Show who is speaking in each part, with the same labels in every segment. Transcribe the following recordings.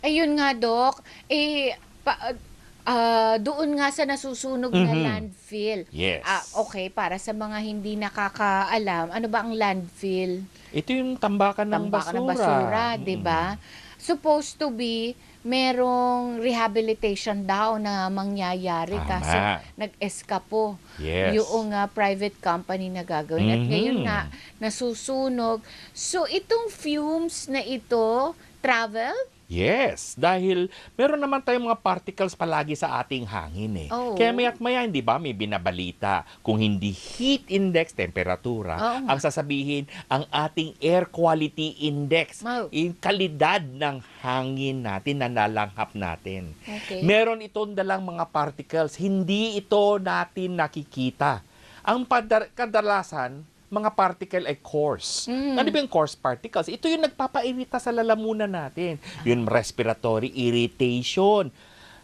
Speaker 1: Ayun nga, Dok. Doon nga sa nasusunog na
Speaker 2: Mhm.
Speaker 1: landfill.
Speaker 2: Yes.
Speaker 1: Okay, para sa mga hindi nakakaalam, ano ba ang landfill?
Speaker 2: Ito yung tambakan ng
Speaker 1: Tambakan ng
Speaker 2: basura.
Speaker 1: basura, 'di ba? Supposed to be merong rehabilitation daw na mangyayari kaso
Speaker 2: Tama.
Speaker 1: nag-eskapo
Speaker 2: Yes.
Speaker 1: yung private company na gagawin at ngayon nga
Speaker 2: Mhm.
Speaker 1: nasusunog. So itong fumes na ito, travel?
Speaker 2: Yes, dahil meron naman tayong mga particles palagi sa ating hangin eh. Kaya
Speaker 1: Oo.
Speaker 2: maya't maya, hindi ba, may binabalita. Kung hindi heat index, temperatura,
Speaker 1: Oo nga.
Speaker 2: ang sasabihin, ang ating air quality index,
Speaker 1: Mau.
Speaker 2: yung kalidad ng hangin natin na nalanghap natin.
Speaker 1: Okay.
Speaker 2: Meron itong dalang mga particles, hindi ito natin nakikita. Ang kadalasan, mga particle ay coarse. Ano
Speaker 1: Mm.
Speaker 2: ba yung coarse particles? Ito yung nagpapairita sa lalamunan natin. Yung respiratory irritation.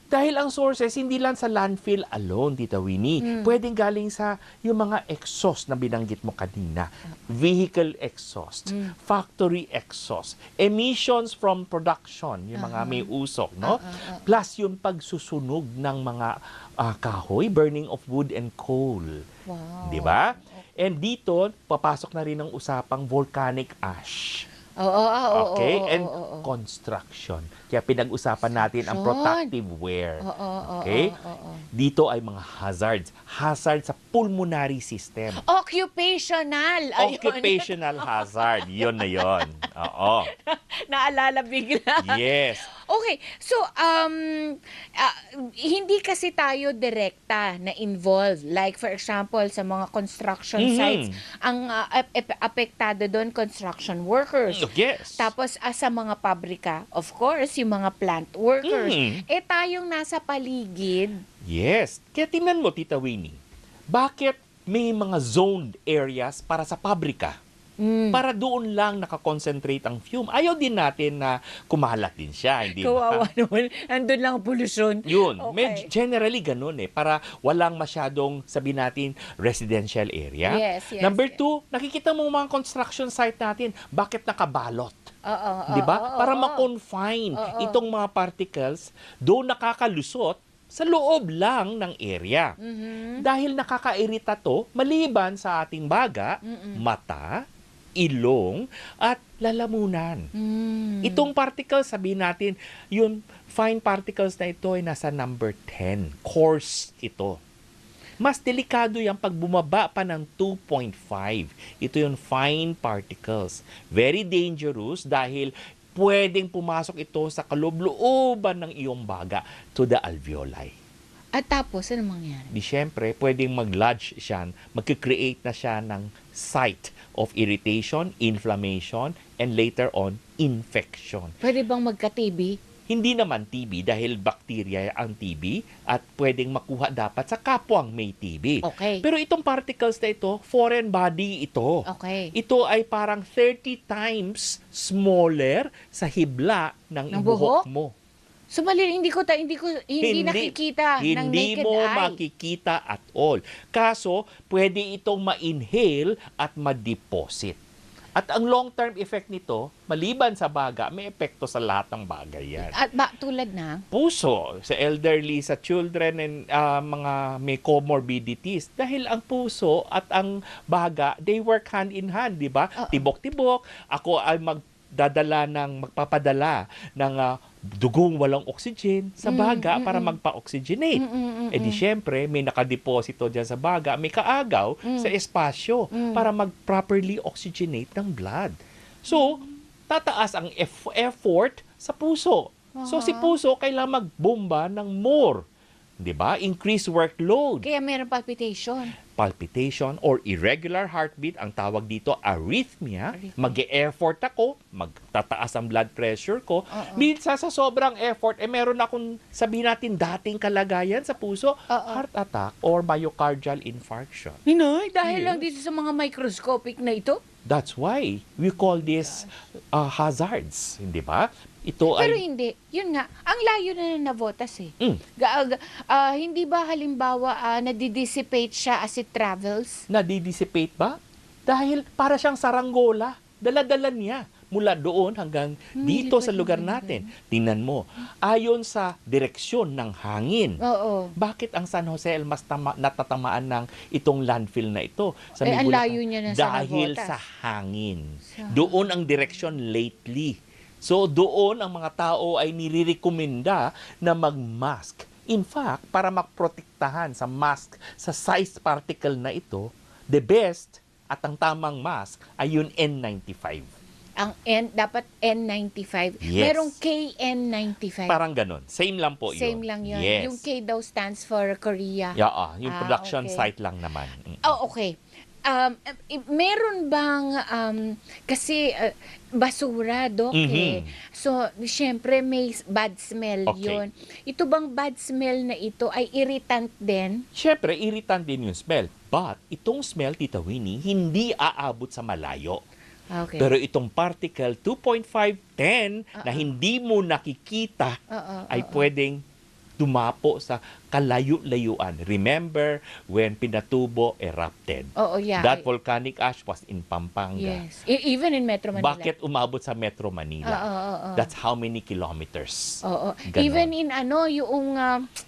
Speaker 2: Dahil ang sources, hindi lang sa landfill alone, Tita Winnie.
Speaker 1: Mm.
Speaker 2: Pwedeng galing sa yung mga exhaust na binanggit mo kanina. Vehicle exhaust,
Speaker 1: Mm.
Speaker 2: factory exhaust, emissions from production, yung mga may usok, no? Plus yung pagsusunog ng mga kahoy, burning of wood and coal.
Speaker 1: Wow.
Speaker 2: Di ba? And dito, papasok na rin ang usapang volcanic ash.
Speaker 1: Oo, oo,
Speaker 2: Okay?
Speaker 1: oo,
Speaker 2: And
Speaker 1: oo, oo.
Speaker 2: construction. Kaya pinag-usapan natin ang
Speaker 1: Construction.
Speaker 2: protective wear.
Speaker 1: Oo, oo,
Speaker 2: Okay?
Speaker 1: oo, oo.
Speaker 2: Dito ay mga hazards. Hazard sa pulmonary system.
Speaker 1: Occupational. Ayun.
Speaker 2: Occupational hazard. Yun na yun. Oo.
Speaker 1: Naalala bigla.
Speaker 2: Yes.
Speaker 1: Okay, so ah, hindi kasi tayo direkta na involved. Like for example, sa mga construction sites, ang apektado doon construction workers.
Speaker 2: Yes.
Speaker 1: Tapos sa mga pabrika, of course, yung mga plant workers.
Speaker 2: Mhm.
Speaker 1: Tayong nasa paligid.
Speaker 2: Yes. Kaya tingnan mo, Tita Winnie, bakit may mga zoned areas para sa pabrika?
Speaker 1: Mm.
Speaker 2: Para doon lang nakakonsentrate ang fume. Ayaw din natin na kumalat din siya, hindi
Speaker 1: Kawawa
Speaker 2: ba?
Speaker 1: naman. Andun lang ang polusyon.
Speaker 2: Yun,
Speaker 1: Okay.
Speaker 2: generally ganun eh, para walang masyadong, sabi natin, residential area.
Speaker 1: Yes, yes,
Speaker 2: Number
Speaker 1: yes.
Speaker 2: 2, nakikita mo mga construction site natin, bakit nakabalot?
Speaker 1: Oo,
Speaker 2: Di ba?
Speaker 1: oo,
Speaker 2: Para
Speaker 1: oo.
Speaker 2: ma-confine
Speaker 1: Oo.
Speaker 2: itong mga particles, doon nakakalusot sa loob lang ng area.
Speaker 1: Mhm.
Speaker 2: Dahil nakakairita to, maliban sa ating baga, mata, ilong, at lalamunan.
Speaker 1: Mm.
Speaker 2: Itong particles, sabihin natin, yung fine particles na ito ay nasa number 10. Coarse ito. Mas delikado yan pag bumaba pa ng 2.5. Ito yung fine particles. Very dangerous dahil pwedeng pumasok ito sa kaloob-looban ng iyong baga to the alveoli.
Speaker 1: At tapos, ano mangyari?
Speaker 2: Di syempre, pwedeng mag-lodge siya, mag-create na siya ng site of irritation, inflammation, and later on, infection.
Speaker 1: Pwede bang magka-TB?
Speaker 2: Hindi naman TB dahil bacteria ang TB at pwedeng makuha dapat sa kapwang may TB.
Speaker 1: Okay.
Speaker 2: Pero itong particles na ito, foreign body ito.
Speaker 1: Okay.
Speaker 2: Ito ay parang 30 times smaller sa hibla ng
Speaker 1: Ng
Speaker 2: ibuhok
Speaker 1: buhok?
Speaker 2: mo.
Speaker 1: So, hindi nakikita ng
Speaker 2: Hindi
Speaker 1: naked
Speaker 2: mo
Speaker 1: eye.
Speaker 2: makikita at all. Kaso, pwede itong ma-inhale at ma-deposit. At ang long-term effect nito, maliban sa baga, may epekto sa lahat ng bagay yan.
Speaker 1: At tulad na?
Speaker 2: Puso, sa elderly, sa children, and mga may comorbidities. Dahil ang puso at ang baga, they work hand in hand, di ba?
Speaker 1: Oo.
Speaker 2: Tibok-tibok, ako ay magpapadala ng dugong walang oxygen sa baga para magpa-oxygenate. Di syempre, may nakadeposito dyan sa baga, may kaagaw sa espasyo para mag-properly oxygenate ng blood. So, tataas ang effort sa puso. So, si puso kailangan magbomba ng more. Di ba? Increase workload.
Speaker 1: Kaya meron palpitation.
Speaker 2: Palpitation or irregular heartbeat, ang tawag dito arrhythmia. Mag-e-effort ako, magtataas ang blood pressure ko. Minsan sa sobrang effort, meron akong, sabihin natin, dating kalagayan sa puso, heart attack or myocardial infarction.
Speaker 1: Hinoy, dahil
Speaker 2: Yes.
Speaker 1: lang dito sa mga microscopic na ito.
Speaker 2: That's why we call this hazards, hindi ba? Ito
Speaker 1: Pero
Speaker 2: ay
Speaker 1: hindi. Yun nga, ang layo na navotas eh.
Speaker 2: Mm.
Speaker 1: Hindi ba halimbawa nadidissipate siya as it travels?
Speaker 2: nadidissipate ba? Dahil para siyang saranggola, dala-dala niya. mula doon hanggang dito sa lugar natin. Tingnan mo, ayon sa direksyon ng hangin,
Speaker 1: Oo.
Speaker 2: bakit ang San Jose ay mas natatamaan ng itong landfill na ito? Sa
Speaker 1: Eh,
Speaker 2: may
Speaker 1: ang
Speaker 2: Bulacan?
Speaker 1: layo niya na sa
Speaker 2: Dahil
Speaker 1: Navotas.
Speaker 2: sa hangin. Doon ang direksyon lately. So doon ang mga tao ay nirirekomenda na mag-mask. In fact, para magprotektahan sa mask, sa size particle na ito, the best at ang tamang mask ay yung N95.
Speaker 1: Ang dapat N95.
Speaker 2: Yes.
Speaker 1: Merong KN95.
Speaker 2: Parang ganun. Same lang po yun.
Speaker 1: Same lang yun.
Speaker 2: Yes.
Speaker 1: Yung K daw stands for Korea.
Speaker 2: Yeah, yung production
Speaker 1: okay.
Speaker 2: site lang naman.
Speaker 1: Oh, okay. Meron bang, kasi basura, Dok, eh. So, siyempre may bad smell
Speaker 2: Okay.
Speaker 1: yun. Ito bang bad smell na ito ay irritant din?
Speaker 2: Siyempre, irritant din yung smell. But, itong smell, Tita Winnie, hindi aabot sa malayo.
Speaker 1: Okay.
Speaker 2: Pero itong particle 2.510 na hindi mo nakikita ay pwedeng dumapo sa kalayo-layuan. Remember when Pinatubo erupted?
Speaker 1: Oo, yeah.
Speaker 2: That volcanic ash was in Pampanga.
Speaker 1: Yes. Even in Metro Manila.
Speaker 2: Bakit umabot sa Metro Manila?
Speaker 1: Oo.
Speaker 2: That's how many kilometers.
Speaker 1: Oo.
Speaker 2: Ganon.
Speaker 1: Even in yung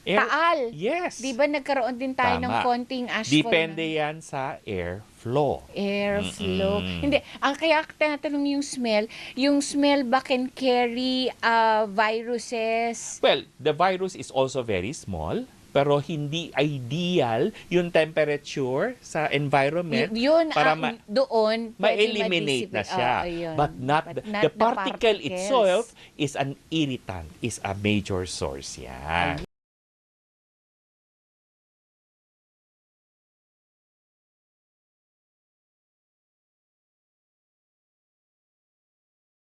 Speaker 1: Taal.
Speaker 2: Yes.
Speaker 1: Di ba nagkaroon din tayo ng
Speaker 2: Tama.
Speaker 1: konting ashfall?
Speaker 2: Depende yan sa air flow.
Speaker 1: Airflow. Hindi, ang kaya tinatanong yung smell ba can carry viruses?
Speaker 2: Well, the virus is also very small, pero hindi ideal yung temperature sa environment
Speaker 1: Yun
Speaker 2: para
Speaker 1: doon pwede
Speaker 2: ma-eliminate na
Speaker 1: ma-dissipate.
Speaker 2: siya.
Speaker 1: Ayun.
Speaker 2: But not the
Speaker 1: the
Speaker 2: particle
Speaker 1: particles.
Speaker 2: itself is an irritant, is a major source yan.